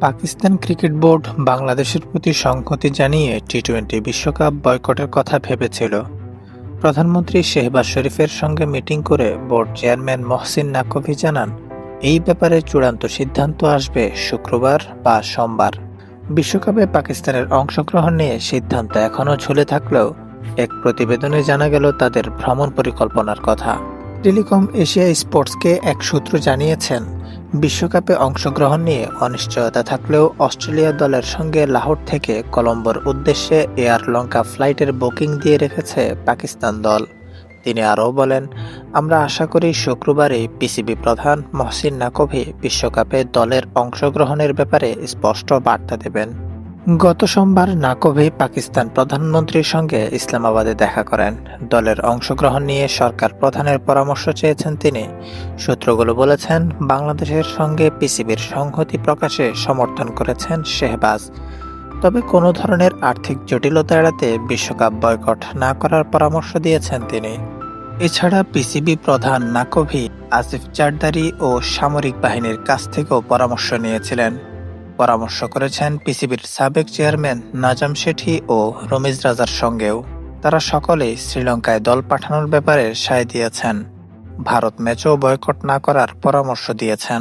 Pakistan cricket board বাংলাদেশের প্রতি সংহতি জানিয়ে টি-20 বিশ্বকাপ বয়কটের কথা ভেবেছিল। প্রধানমন্ত্রী শেহবাজ শরীফের সঙ্গে মিটিং করে বোর্ড চেয়ারম্যান মহসিন নাকভি জানান, এই ব্যাপারে চূড়ান্ত সিদ্ধান্ত আসবে শুক্রবার বা সোমবার। বিশ্বকাপে পাকিস্তানের অংশগ্রহণ নিয়ে সিদ্ধান্ত এখনও ঝুলে থাকলেও এক প্রতিবেদনে জানা গেল তাদের ভ্রমণ পরিকল্পনার কথা। টেলিকম এশিয়া স্পোর্টসকে এক সূত্র জানিয়েছেন, বিশ্বকাপে অংশগ্রহণ নিয়ে অনিশ্চয়তা থাকলেও অস্ট্রেলিয়া দলের সঙ্গে লাহোর থেকে কলম্বোর উদ্দেশ্যে এয়ার লঙ্কা ফ্লাইটের বুকিং দিয়ে রেখেছে পাকিস্তান দল। তিনি আরও বলেন, আমরা আশা করি শুক্রবারই পিসিবি প্রধান মহসিন নাকভি বিশ্বকাপে দলের অংশগ্রহণের ব্যাপারে স্পষ্ট বার্তা দেবেন। গত সোমবার নাকভি পাকিস্তান প্রধানমন্ত্রীর সঙ্গে ইসলামাবাদে দেখা করেন। দলের অংশগ্রহণ নিয়ে সরকার প্রধানের পরামর্শ চেয়েছেন তিনি। সূত্রগুলো বলেছেন, বাংলাদেশের সঙ্গে পিসিবির সংহতি প্রকাশে সমর্থন করেছেন শেহবাজ। তবে কোনো ধরনের আর্থিক জটিলতা এড়াতে বিশ্বকাপ বয়কট না করার পরামর্শ দিয়েছেন তিনি। এছাড়া পিসিবি প্রধান নাকভি আসিফ জারদারি ও সামরিক বাহিনীর কাছ থেকেও পরামর্শ নিয়েছিলেন। পরামর্শ করেছেন পিসিবির সাবেক চেয়ারম্যান নাজাম শেঠি ও রমিজ রাজার সঙ্গেও। তারা সকলেই শ্রীলঙ্কায় দল পাঠানোর ব্যাপারে সায় দিয়েছেন। ভারত ম্যাচও বয়কট না করার পরামর্শ দিয়েছেন।